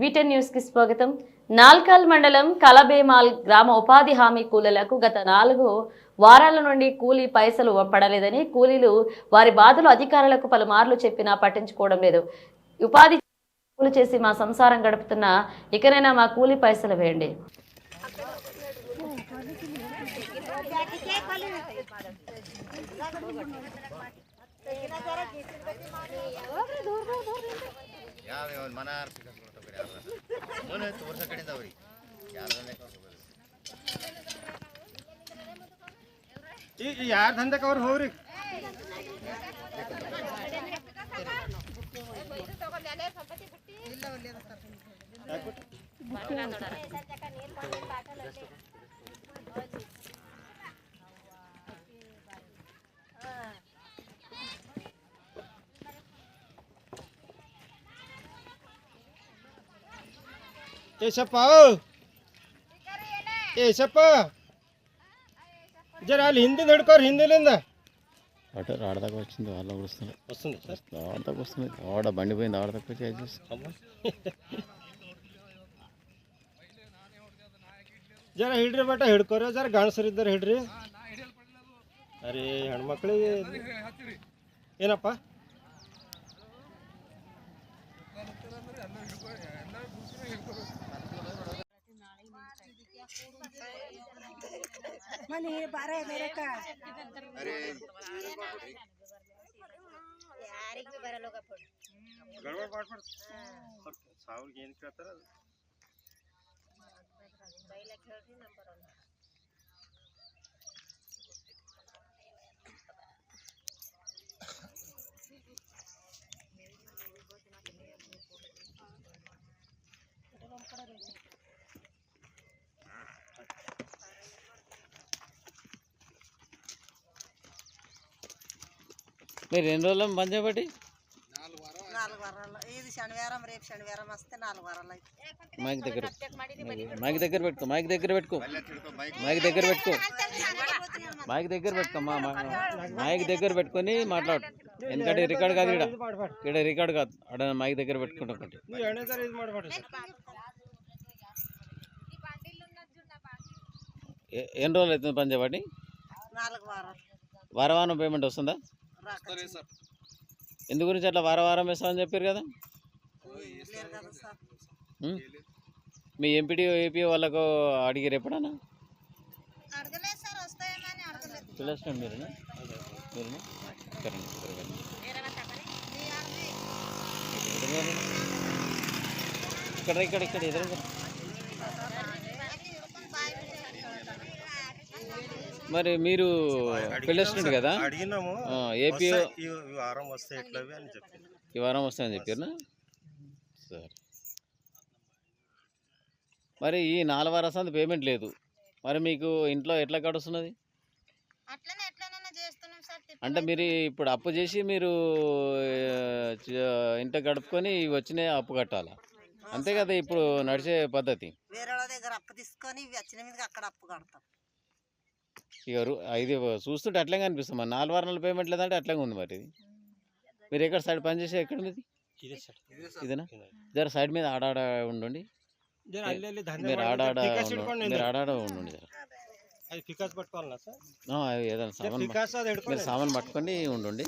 వీటెన్ news కి స్వాగతం. నాల్కల్ మండలం కలబేమాల్ గ్రామ ఉపాధి హామీ కూలీలకు గత 4 వారాల నుండి కూలీ పైసలు పడలేదని కూలీలు వారి బాధలు అధికారులకు పలుమార్లు చెప్పినా పట్టించుకోవడం లేదు. ఉపాధి కూలి చేసి మా సంసారం గడుపుతున్నా, ఇకనైనా మా కూలీ పైసలు వేయండి. यार धंधा कवर हो रही जरा हिंदी नड़को हिंदी అటు ఆడదాకా వచ్చింది, వాళ్ళ వస్తుంది ఆడదాకా వస్తుంది. ఆడ బండి పోయింది, ఆడదాకా చేసి जरा हिड्री बेटा हिಡ್ಕೋರ जरा ಗಣಸರು ಇದ್ದಾರೆ ಹಿಡ್ರಿ. ಅರೆ ಹೆಣ್ಮಕ್ಳಿಗೆ ಏನಪ್ಪ मनी बारे मेरे का अरे यार भी बारे लोग पड़ गड़बड़ पड़ साउर गेन करता है पहले खेलती नंबर 1 మీరు ఎన్ని రోజులు బంద్ చేయబట్టి? 4 వారాలు. ఇది శనివారం, రేపు శనివారం వస్తే 4 వారాలు అయితే. మైక్ దగ్గర పెట్టుకో, మైక్ దగ్గర పెట్టుకో, మైక్ దగ్గర పెట్టుకో, మైక్ దగ్గర పెట్టుకోమ్మా. మైక్ దగ్గర పెట్టుకొని మాట్లాడు, ఎందుకంటే రికార్డ్ కాదు, ఇక్కడ రికార్డ్ కాదు. అక్కడ మైక్ దగ్గర పెట్టుకుంటా ఒకటి. ఎన్ని రోజులు అవుతుంది పని చేయబట్టి? 4 వారాలు. వారం పేమెంట్ వస్తుందా? ఎందు గురించి అట్లా వారం వేస్తామని చెప్పారు కదా. మీ ఎంపీడీఓ ఏపీఓ వాళ్ళకు అడిగారు ఎప్పుడన్నా? పిలుస్తాను మీరునా ఇక్కడ ఎదురు. మరి మీరు పిలుస్తుండే కదా, ఏపీఓ ఈ వారం వస్తాయని చెప్పారు. సరే, మరి ఈ 4 వారాల సంది పేమెంట్ లేదు, మరి మీకు ఇంట్లో ఎట్లా గడుస్తున్నది? అంటే మీరు ఇప్పుడు అప్పు చేసి మీరు ఇంట్లో గడుపుకొని వచ్చిన అప్పు కట్టాలా, అంతే కదా ఇప్పుడు నడిచే పద్ధతి. వేరే దగ్గర అప్పు తీసుకొని వచ్చిన మీద అక్కడ అప్పు కడతాం. ఇక ఇది చూస్తుంటే అట్లే అనిపిస్తుంది. మరి 4 వారాల పేమెంట్ లేదంటే అట్లే ఉంది. మరి ఇది మీరు ఎక్కడ సైడ్ పని చేసే, ఎక్కడ మీది ఇదేనా? జర సైడ్ మీద ఆడాడ ఉండండి, మీరు ఆడాడ ఉండండి. జర ఏదైనా సామాన్ మీరు సామాన్ పట్టుకొని ఉండండి.